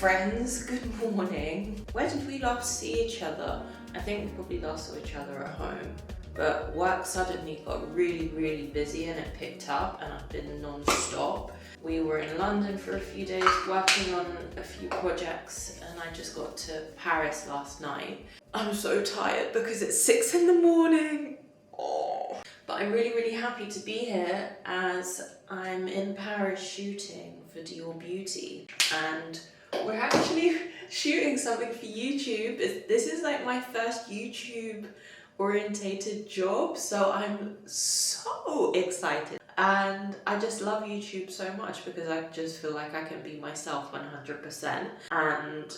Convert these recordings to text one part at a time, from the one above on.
friends, good morning. Where did we last see each other? I think we probably last saw each other at home, but work suddenly got really busy and it picked up and I've been non-stop. We were in London for a few days working on a few projects and I just got to Paris last night. I'm so tired because it's 6 in the morning. Oh. But I'm really happy to be here as I'm in Paris shooting for Dior Beauty and we're actually shooting something for YouTube. This is like my first YouTube orientated job, so I'm so excited. And I just love YouTube so much because I just feel like I can be myself 100%. And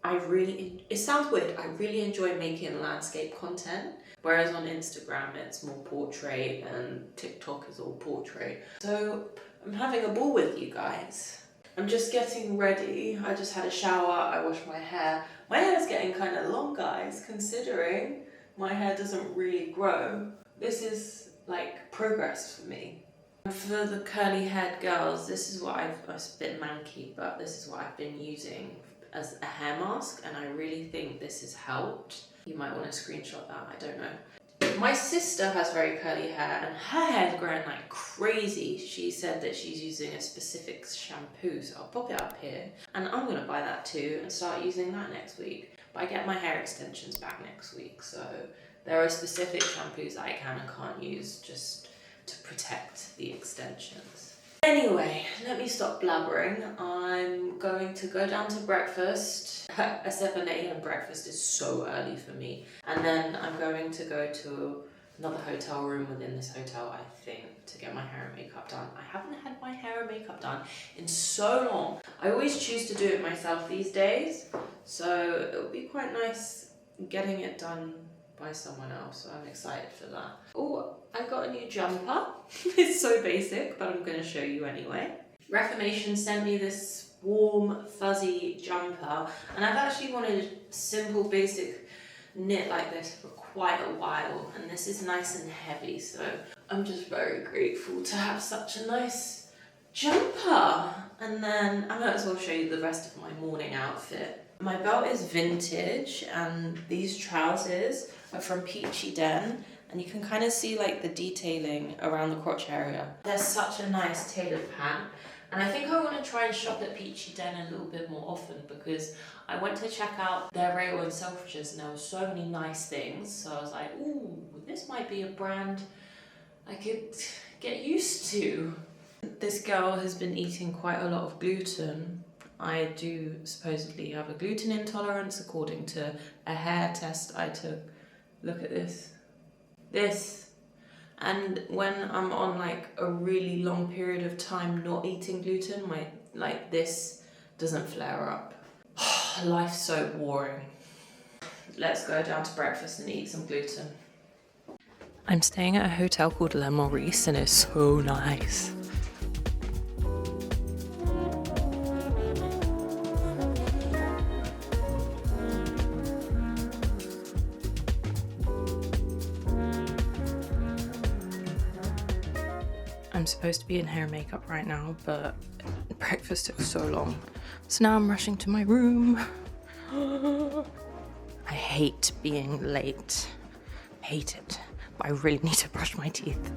it sounds weird, I really enjoy making landscape content. Whereas on Instagram, it's more portrait and TikTok is all portrait. So I'm having a ball with you guys. I'm just getting ready. I just had a shower, I washed my hair. My hair is getting kind of long, guys, considering my hair doesn't really grow. This is like progress for me. For the curly haired girls, this is what it's a bit manky, but this is what I've been using as a hair mask and I really think this has helped. You might want to screenshot that, I don't know. My sister has very curly hair and her hair's growing like crazy. She said that she's using a specific shampoo, so I'll pop it up here. And I'm gonna buy that too and start using that next week. But I get my hair extensions back next week, so there are specific shampoos that I can and can't use just to protect the extensions. Anyway, let me stop blabbering. I'm going to go down to breakfast. A 7 a.m. breakfast is so early for me. And then I'm going to go to another hotel room within this hotel, I think, to get my hair and makeup done. I haven't had my hair and makeup done in so long. I always choose to do it myself these days, so it'll be quite nice getting it done by someone else, so I'm excited for that. Oh, I got a new jumper. It's so basic, but I'm gonna show you anyway. Reformation sent me this warm, fuzzy jumper, and I've actually wanted simple, basic knit like this for quite a while, and this is nice and heavy, so I'm just very grateful to have such a nice jumper. And then I might as well show you the rest of my morning outfit. My belt is vintage, and these trousers are from Peachy Den, and you can kind of see like the detailing around the crotch area. There's such a nice tailored pant, and I think I want to try and shop at Peachy Den a little bit more often because I went to check out their rail and Selfridges and there were so many nice things, so I was like, ooh, this might be a brand I could get used to. This girl has been eating quite a lot of gluten. I do supposedly have a gluten intolerance according to a hair test I took. Look at this. And when I'm on like a really long period of time not eating gluten, this doesn't flare up. Life's so boring. Let's go down to breakfast and eat some gluten. I'm staying at a hotel called Le Maurice and it's so nice. I'm supposed to be in hair and makeup right now, but breakfast took so long. So now I'm rushing to my room. I hate being late. Hate it. But I really need to brush my teeth.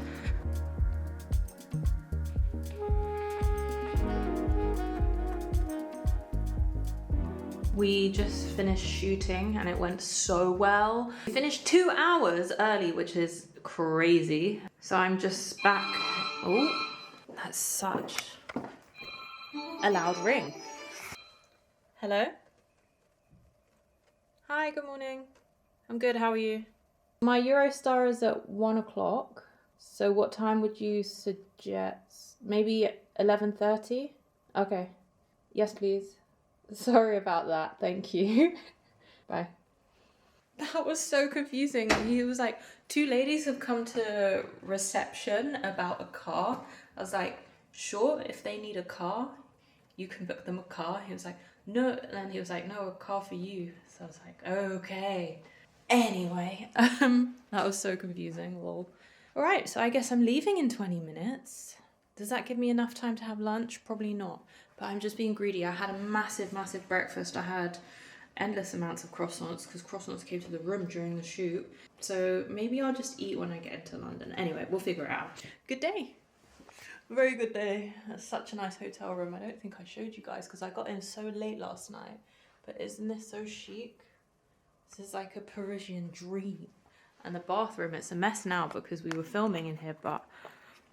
We just finished shooting and it went so well. We finished 2 hours early, which is crazy. So I'm just back. Oh, that's such a loud ring. Hello? Hi, good morning. I'm good, how are you? My Eurostar is at 1 o'clock. So what time would you suggest? Maybe 11:30? Okay. Yes, please. Sorry about that. Thank you. Bye. That was so confusing. He was like, 2 ladies have come to reception about a car. I was like, sure, if they need a car, you can book them a car. He was like, no. And then he was like, no, a car for you. So I was like, okay. Anyway, that was so confusing. Well, all right, so I guess I'm leaving in 20 minutes. Does that give me enough time to have lunch? Probably not. But I'm just being greedy. I had a massive breakfast. I had endless amounts of croissants because croissants came to the room during the shoot. So maybe I'll just eat when I get into London. Anyway, we'll figure it out. Good day. Very good day. That's such a nice hotel room. I don't think I showed you guys because I got in so late last night. But isn't this so chic? This is like a Parisian dream. And the bathroom, it's a mess now because we were filming in here, but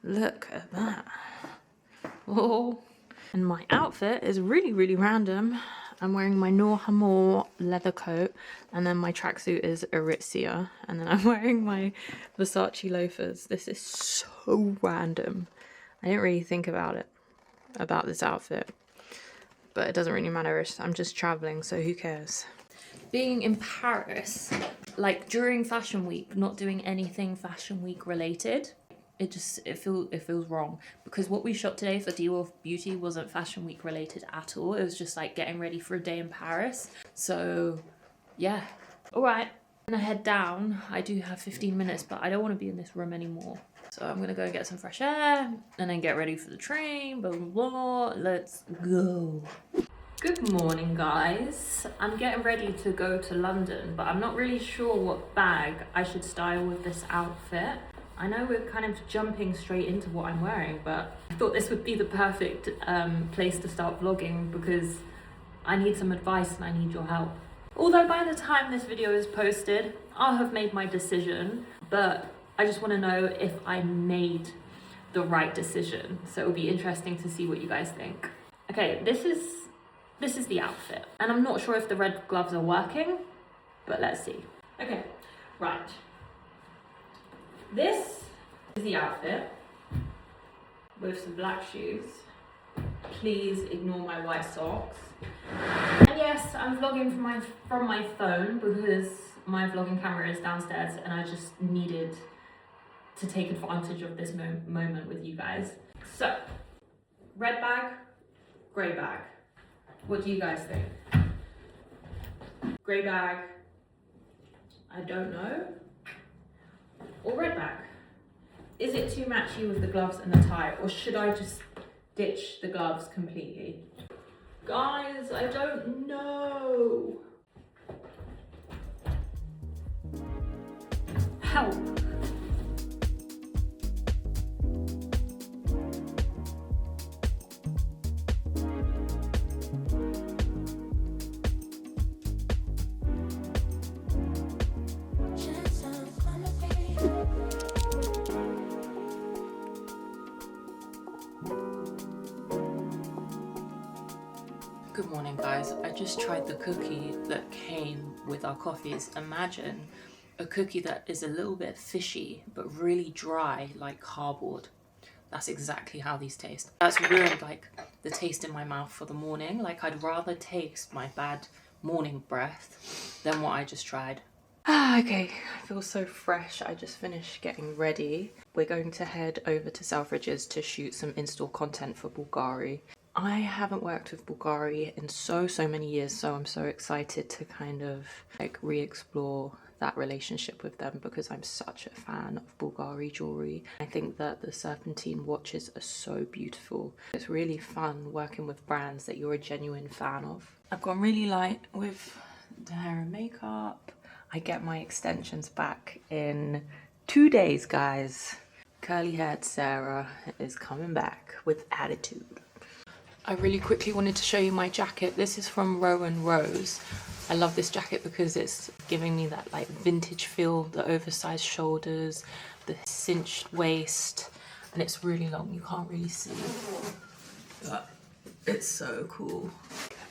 look at that. Oh. And my outfit is really random. I'm wearing my Noor Hamor leather coat, and then my tracksuit is Aritzia, and then I'm wearing my Versace loafers. This is so random. I didn't really think about this outfit, but it doesn't really matter. I'm just traveling, so who cares? Being in Paris, like during Fashion Week, not doing anything Fashion Week related, it feels wrong, because what we shot today for Dior Beauty wasn't Fashion Week related at all. It was just like getting ready for a day in Paris. So yeah, all right, I'm gonna head down. I do have 15 minutes, but I don't want to be in this room anymore. So I'm gonna go and get some fresh air and then get ready for the train, blah blah blah. Let's go. Good morning, guys. I'm getting ready to go to London, but I'm not really sure what bag I should style with this outfit. I know we're kind of jumping straight into what I'm wearing, but I thought this would be the perfect place to start vlogging because I need some advice and I need your help. Although by the time this video is posted, I'll have made my decision, but I just want to know if I made the right decision. So it'll be interesting to see what you guys think. Okay, this is the outfit, and I'm not sure if the red gloves are working, but let's see. Okay, right. This is the outfit with some black shoes. Please ignore my white socks. And yes, I'm vlogging from my phone because my vlogging camera is downstairs and I just needed to take advantage of this moment with you guys. So, red bag, grey bag. What do you guys think? Grey bag, I don't know. Or red bag. Is it too matchy with the gloves and the tie, or should I just ditch the gloves completely? Guys, I don't know. Help. Good morning, guys. I just tried the cookie that came with our coffees. Imagine a cookie that is a little bit fishy but really dry like cardboard. That's exactly how these taste. That's ruined like the taste in my mouth for the morning. Like I'd rather taste my bad morning breath than what I just tried. Okay, I feel so fresh. I just finished getting ready. We're going to head over to Selfridges to shoot some in-store content for Bvlgari. I haven't worked with Bvlgari in so many years, so I'm so excited to kind of like re-explore that relationship with them because I'm such a fan of Bvlgari jewellery. I think that the serpentine watches are so beautiful. It's really fun working with brands that you're a genuine fan of. I've gone really light with the hair and makeup. I get my extensions back in 2 days, guys. Curly haired Sarah is coming back with attitude. I really quickly wanted to show you my jacket. This is from Row & Rose. I love this jacket because it's giving me that like vintage feel, the oversized shoulders, the cinched waist, and it's really long. You can't really see, but it's so cool.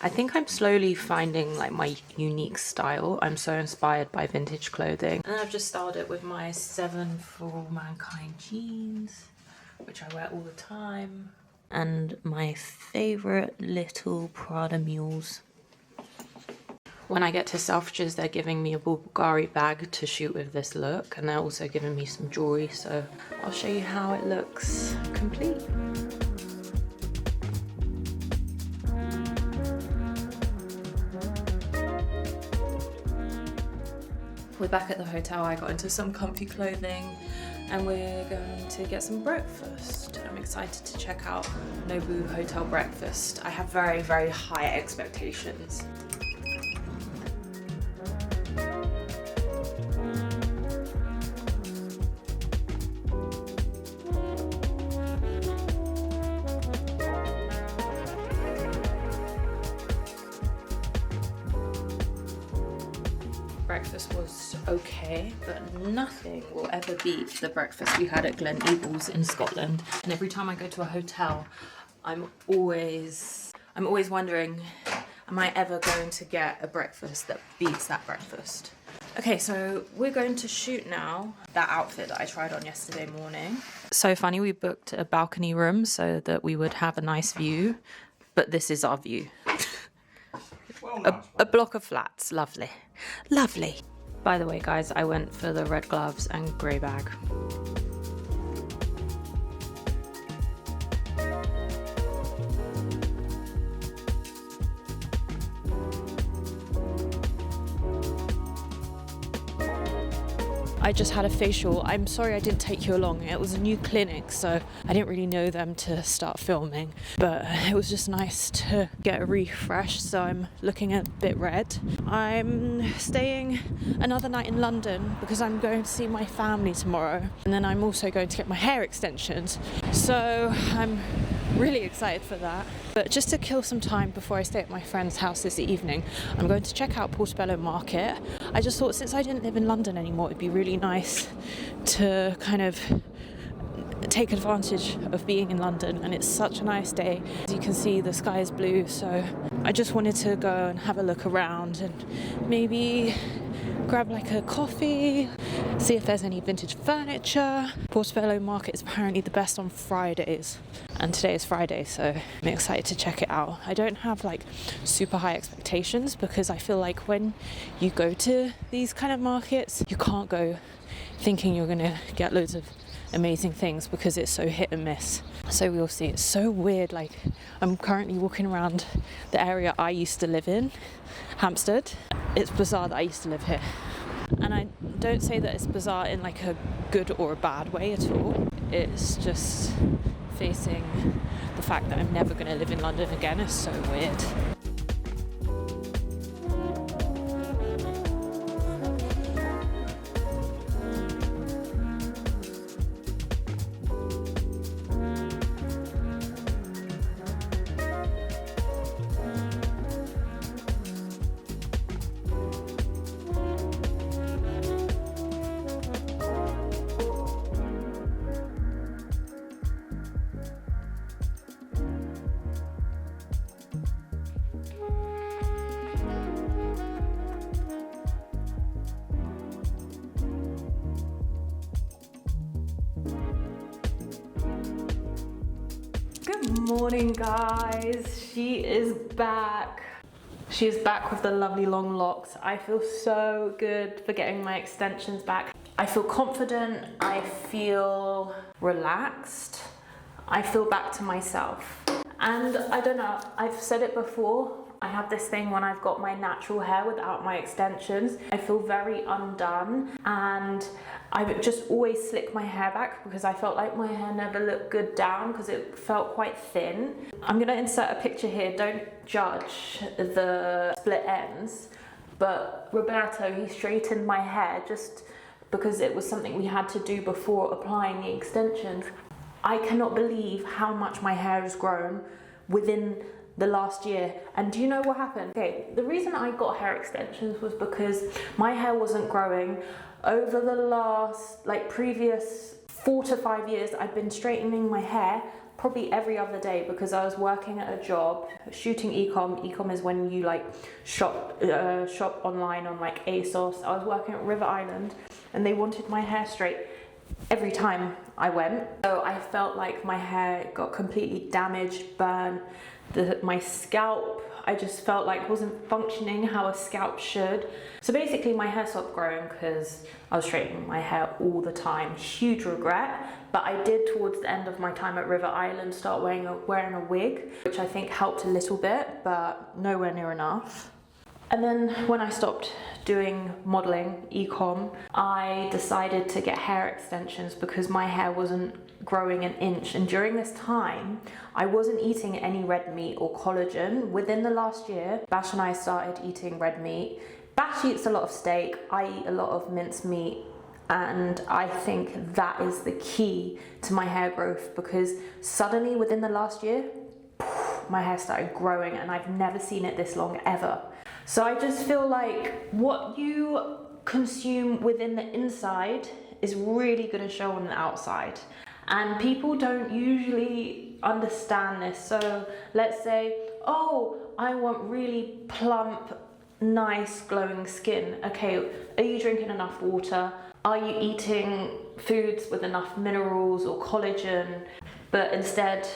I think I'm slowly finding like my unique style. I'm so inspired by vintage clothing. And I've just styled it with my 7 For All Mankind jeans, which I wear all the time. And my favorite little Prada mules. When I get to Selfridges, they're giving me a Bvlgari bag to shoot with this look, and they're also giving me some jewelry, so I'll show you how it looks complete. We're back at the hotel. I got into some comfy clothing and we're going to get some breakfast. I'm excited to check out Nobu hotel breakfast. I have very, very high expectations. Breakfast was okay, but nothing will ever beat the breakfast we had at Glen Eagles in Scotland. And every time I go to a hotel, I'm always wondering, am I ever going to get a breakfast that beats that breakfast? Okay, so we're going to shoot now. That outfit that I tried on yesterday morning. So funny, we booked a balcony room so that we would have a nice view, but this is our view. A block of flats, lovely, lovely. By the way, guys, I went for the red gloves and grey bag. I just had a facial. I'm sorry I didn't take you along. It was a new clinic, so I didn't really know them to start filming. But it was just nice to get a refresh, so I'm looking a bit red. I'm staying another night in London because I'm going to see my family tomorrow. And then I'm also going to get my hair extensions. So I'm really excited for that. But just to kill some time before I stay at my friend's house this evening, I'm going to check out Portobello Market. I just thought since I didn't live in London anymore, it'd be really nice to kind of take advantage of being in London, and it's such a nice day. As you can see, the sky is blue, so I just wanted to go and have a look around and maybe grab like a coffee, see if there's any vintage furniture. Portobello Market is apparently the best on Fridays, and today is Friday, so I'm excited to check it out. I don't have like super high expectations because I feel like when you go to these kind of markets, you can't go thinking you're gonna get loads of amazing things because it's so hit and miss. So we'll see. It's so weird, like I'm currently walking around the area I used to live in, Hampstead. It's bizarre that I used to live here, and I don't say that it's bizarre in like a good or a bad way at all. It's just facing the fact that I'm never going to live in London again is so weird. Good morning, guys. She is back. She is back with the lovely long locks. I feel so good for getting my extensions back. I feel confident. I feel relaxed. I feel back to myself. And I don't know, I've said it before, I have this thing when I've got my natural hair without my extensions. I feel very undone, and I just always slick my hair back because I felt like my hair never looked good down because it felt quite thin. I'm gonna insert a picture here, don't judge the split ends, but Roberto, he straightened my hair just because it was something we had to do before applying the extensions. I cannot believe how much my hair has grown within the last year. And do you know what happened? Okay, the reason I got hair extensions was because my hair wasn't growing. Over the last, previous 4 to 5 years, I've been straightening my hair probably every other day because I was working at a job, shooting e-com. E-com is when you shop online on ASOS. I was working at River Island and they wanted my hair straight every time I went. So I felt like my hair got completely damaged, burnt. My scalp, I just felt like wasn't functioning how a scalp should. So basically my hair stopped growing because I was straightening my hair all the time. Huge regret, but I did towards the end of my time at River Island start wearing a wig, which I think helped a little bit, but nowhere near enough. And then when I stopped doing modeling, e-com, I decided to get hair extensions because my hair wasn't growing an inch. And during this time, I wasn't eating any red meat or collagen. Within the last year, Bash and I started eating red meat. Bash eats a lot of steak, I eat a lot of minced meat, and I think that is the key to my hair growth, because suddenly within the last year, my hair started growing and I've never seen it this long ever. So I just feel like what you consume within the inside is really going to show on the outside. And people don't usually understand this. So let's say, oh, I want really plump, nice, glowing skin. Okay, are you drinking enough water? Are you eating foods with enough minerals or collagen? But instead,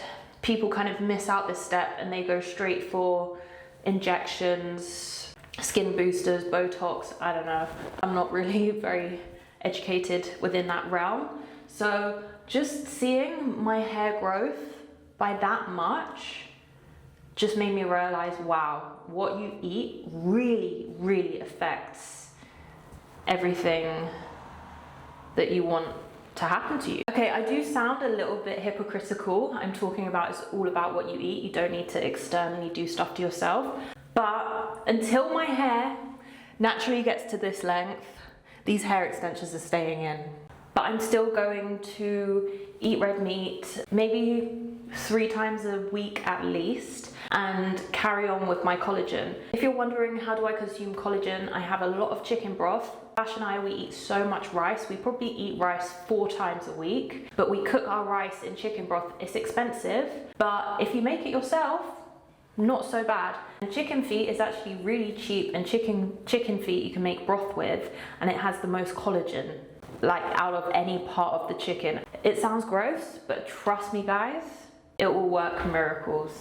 people kind of miss out this step and they go straight for injections, skin boosters, Botox, I don't know. I'm not really very educated within that realm. So just seeing my hair growth by that much just made me realize, wow, what you eat really, really affects everything that you want to happen to you. Okay, I do sound a little bit hypocritical. I'm talking about it's all about what you eat. You don't need to externally do stuff to yourself. But until my hair naturally gets to this length, these hair extensions are staying in. But I'm still going to eat red meat maybe 3 times a week at least, and carry on with my collagen. If you're wondering how do I consume collagen, I have a lot of chicken broth. Bash and I, we eat so much rice. We probably eat rice 4 times a week, but we cook our rice in chicken broth. It's expensive, but if you make it yourself, not so bad. And chicken feet is actually really cheap, and chicken feet you can make broth with, and it has the most collagen, like out of any part of the chicken. It sounds gross, but trust me guys, it will work miracles.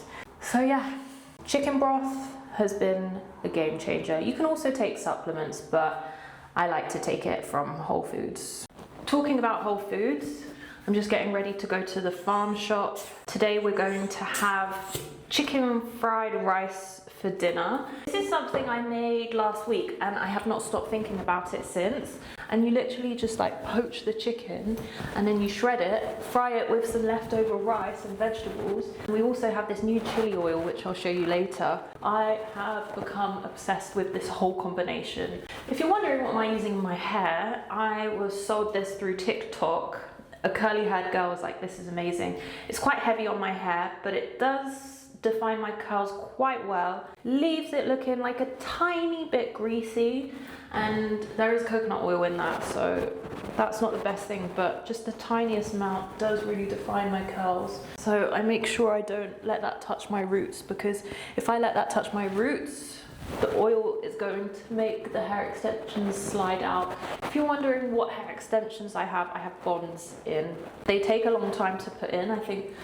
So yeah, chicken broth has been a game changer. You can also take supplements, but I like to take it from Whole Foods. Talking about Whole Foods, I'm just getting ready to go to the farm shop. Today we're going to have chicken fried rice for dinner. This is something I made last week and I have not stopped thinking about it since. And you literally just like poach the chicken and then you shred it, fry it with some leftover rice and vegetables. We also have this new chili oil, which I'll show you later. I have become obsessed with this whole combination. If you're wondering what am I using in my hair, I was sold this through TikTok. A curly haired girl was like, this is amazing. It's quite heavy on my hair, but it does define my curls quite well. Leaves it looking like a tiny bit greasy, and there is coconut oil in that, so that's not the best thing, but just the tiniest amount does really define my curls. So I make sure I don't let that touch my roots, because if I let that touch my roots, the oil is going to make the hair extensions slide out. If you're wondering what hair extensions I have bonds in. They take a long time to put in. I think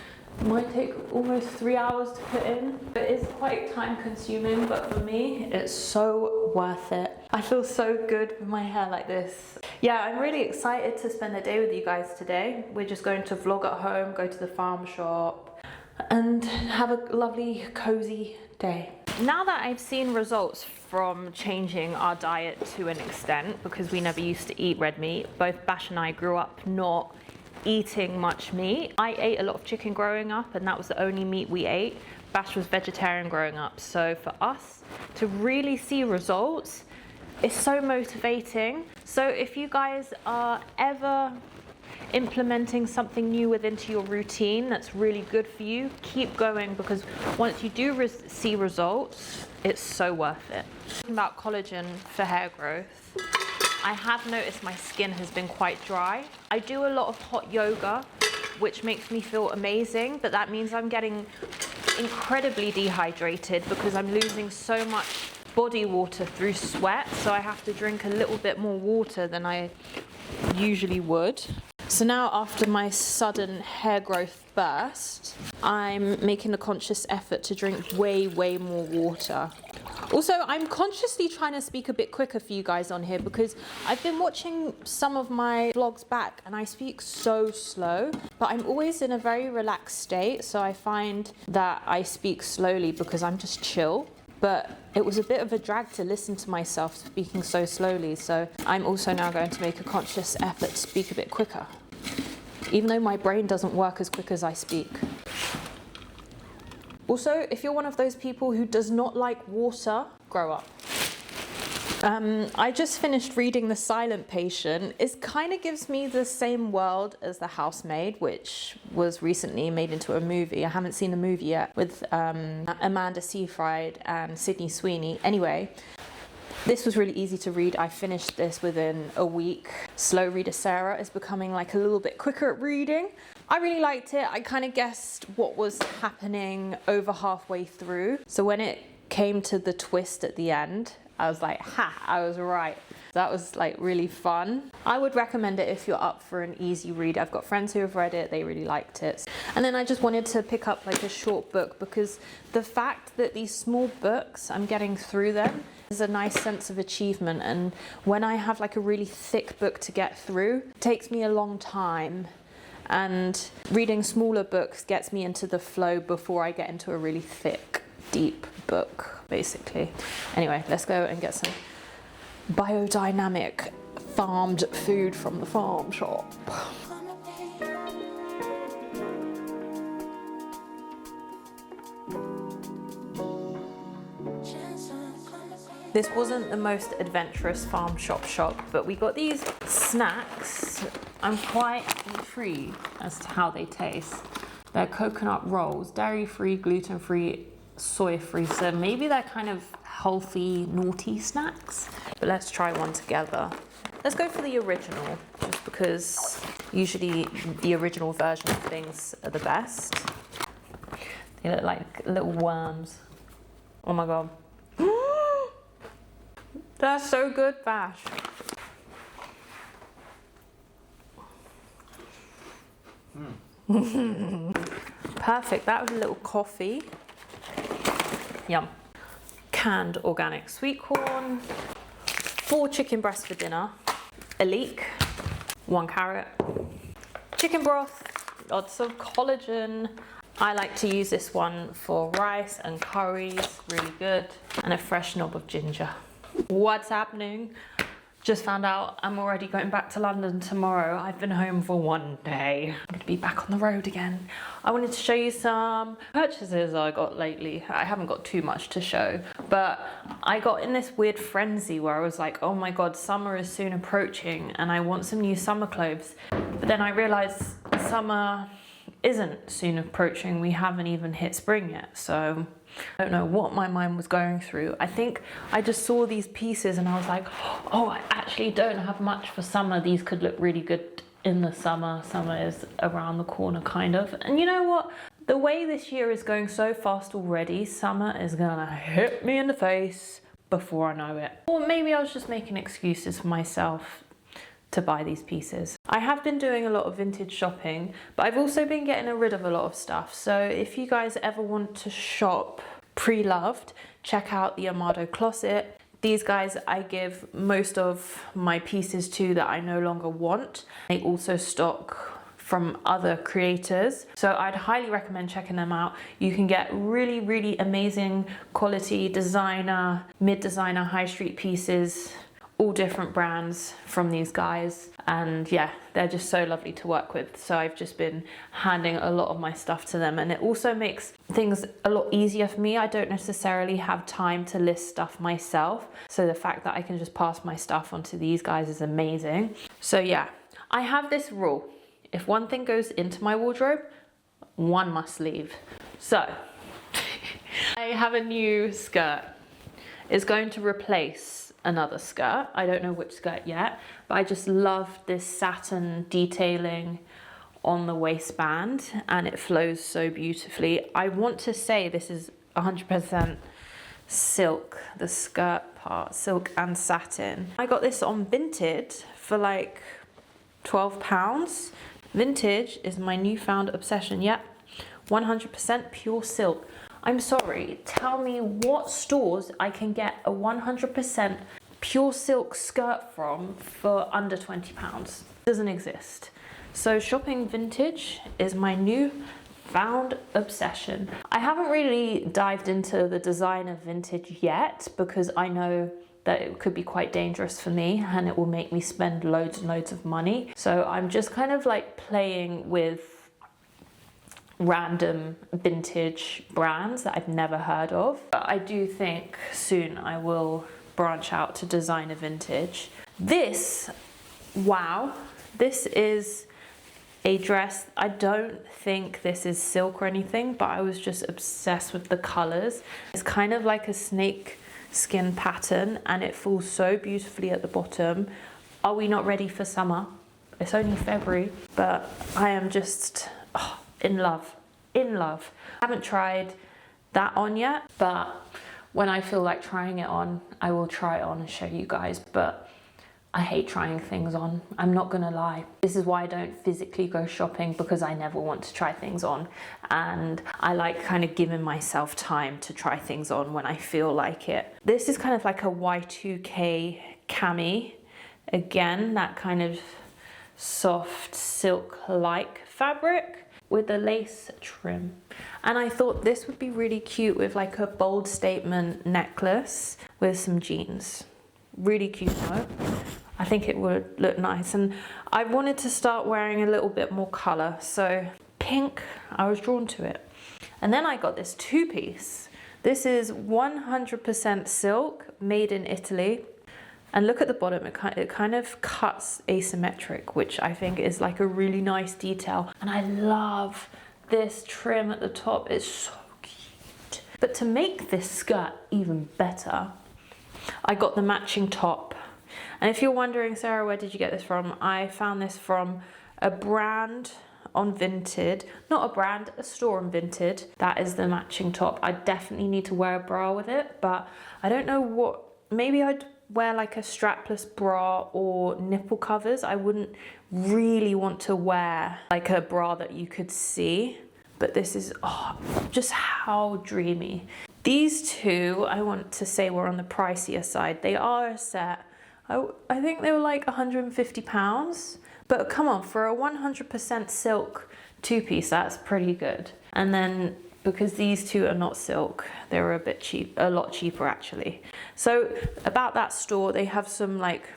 it might take almost 3 hours to put in. It is quite time consuming, but for me, it's so worth it. I feel so good with my hair like this. Yeah, I'm really excited to spend the day with you guys today. We're just going to vlog at home, go to the farm shop, and have a lovely, cozy day. Now that I've seen results from changing our diet to an extent, because we never used to eat red meat, both Bash and I grew up not eating much meat. I ate a lot of chicken growing up and that was the only meat we ate. Bash was vegetarian growing up. So for us to really see results, it's so motivating. So if you guys are ever implementing something new into your routine that's really good for you, keep going, because once you do see results, it's so worth it. Talking about collagen for hair growth, I have noticed my skin has been quite dry. I do a lot of hot yoga, which makes me feel amazing, but that means I'm getting incredibly dehydrated because I'm losing so much body water through sweat, so I have to drink a little bit more water than I usually would. So now after my sudden hair growth burst, I'm making a conscious effort to drink way more water. Also, I'm consciously trying to speak a bit quicker for you guys on here because I've been watching some of my vlogs back and I speak so slow, but I'm always in a very relaxed state, so I find that I speak slowly because I'm just chill. but it was a bit of a drag to listen to myself speaking so slowly. So I'm also now going to make a conscious effort to speak a bit quicker, even though my brain doesn't work as quick as I speak. Also, if you're one of those people who does not like water, grow up. I just finished reading The Silent Patient. It kind of gives me the same world as The Housemaid, which was recently made into a movie. I haven't seen the movie yet, with Amanda Seyfried and Sydney Sweeney. Anyway, this was really easy to read. I finished this within a week. Slow reader Sarah is becoming like a little bit quicker at reading. I really liked it. I kind of guessed what was happening over halfway through. So when it came to the twist at the end, I was like, ha, I was right. That was like really fun. I would recommend it if you're up for an easy read. I've got friends who have read it, they really liked it. And then I just wanted to pick up like a short book, because the fact that these small books, I'm getting through them, is a nice sense of achievement. And when I have like a really thick book to get through, it takes me a long time. And reading smaller books gets me into the flow before I get into a really thick, deep book, basically. Anyway, let's go and get some biodynamic farmed food from the farm shop. This wasn't the most adventurous farm shop, but we got these snacks. I'm quite intrigued as to how they taste. They're coconut rolls, dairy-free, gluten-free, soy-free, so maybe they're kind of healthy, naughty snacks. But let's try one together. Let's go for the original, just because usually the original version of things are the best. They look like little worms. Oh my god. That's so good, Vash. Perfect, that was a little coffee. Yum. Canned organic sweet corn, 4 chicken breasts for dinner, a leek, 1 carrot, chicken broth, lots of collagen. I like to use this one for rice and curries, really good, and a fresh knob of ginger. What's happening? Just found out I'm already going back to London tomorrow. I've been home for 1 day. I'm gonna be back on the road again. I wanted to show you some purchases I got lately. I haven't got too much to show, but I got in this weird frenzy where I was like, oh my god, summer is soon approaching and I want some new summer clothes. But then I realized summer isn't soon approaching. We haven't even hit spring yet, so I don't know what my mind was going through. I think I just saw these pieces and I was like, oh, I actually don't have much for summer. These could look really good in the summer. Summer is around the corner, kind of. And you know what? The way this year is going so fast already, summer is gonna hit me in the face before I know it. Or maybe I was just making excuses for myself to buy these pieces. I have been doing a lot of vintage shopping, but I've also been getting rid of a lot of stuff. So if you guys ever want to shop pre-loved, check out the Amado Closet. These guys I give most of my pieces to that I no longer want. They also stock from other creators, so I'd highly recommend checking them out. You can get really, really amazing quality designer, mid-designer, high street pieces, all different brands from these guys, and yeah, they're just so lovely to work with. So I've just been handing a lot of my stuff to them, and it also makes things a lot easier for me. I don't necessarily have time to list stuff myself, so the fact that I can just pass my stuff onto these guys is amazing. So yeah, I have this rule: if one thing goes into my wardrobe, one must leave. So I have a new skirt. It's going to replace another skirt. I don't know which skirt yet, but I just love this satin detailing on the waistband and it flows so beautifully. I want to say this is 100% silk, the skirt part, silk and satin. I got this on Vinted for like £12. Vintage is my newfound obsession. Yep, 100% pure silk. I'm sorry, tell me what stores I can get a 100% pure silk skirt from for under £20. Doesn't exist. So shopping vintage is my new found obsession. I haven't really dived into the design of vintage yet because I know that it could be quite dangerous for me and it will make me spend loads and loads of money. So I'm just kind of like playing with random vintage brands that I've never heard of. But I do think soon I will branch out to designer vintage. This, wow, this is a dress. I don't think this is silk or anything, but I was just obsessed with the colors. It's kind of like a snake skin pattern and it falls so beautifully at the bottom. Are we not ready for summer? It's only February, but I am just in love. I haven't tried that on yet, but when I feel like trying it on, I will try it on and show you guys. But I hate trying things on, I'm not gonna lie. This is why I don't physically go shopping, because I never want to try things on. And I like kind of giving myself time to try things on when I feel like it. This is kind of like a Y2K cami. Again, that kind of soft silk-like fabric with a lace trim. And I thought this would be really cute with like a bold statement necklace with some jeans. Really cute though. I think it would look nice, and I wanted to start wearing a little bit more color, so pink, I was drawn to it. And then I got this two-piece. This is 100% silk, made in Italy, and look at the bottom, it kind of cuts asymmetric, which I think is like a really nice detail. And I love this trim at the top, it's so cute. But to make this skirt even better, I got the matching top. And if you're wondering, Sarah, where did you get this from? I found this from a brand on Vinted. Not a brand, a store on Vinted. That is the matching top. I definitely need to wear a bra with it, but I don't know what, maybe I'd wear like a strapless bra or nipple covers. I wouldn't really want to wear like a bra that you could see, but this is, just how dreamy. These two, I want to say, were on the pricier side. They are a set. I think they were like £150, but come on, for a 100% silk two-piece, that's pretty good. And then because these two are not silk, they were a lot cheaper actually. So about that store, they have some like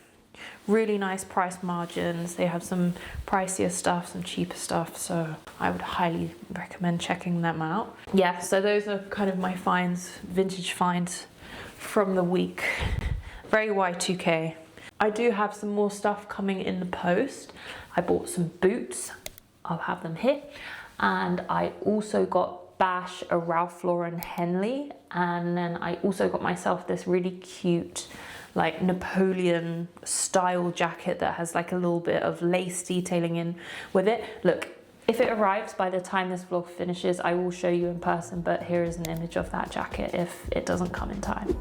really nice price margins. They have some pricier stuff, some cheaper stuff. So I would highly recommend checking them out. Yeah, so those are kind of my finds, vintage finds from the week. Very Y2K. I do have some more stuff coming in the post. I bought some boots. I'll have them here. And I also got Bash a Ralph Lauren Henley. And then I also got myself this really cute like Napoleon style jacket that has like a little bit of lace detailing in with it. Look, if it arrives by the time this vlog finishes, I will show you in person, but here is an image of that jacket if it doesn't come in time.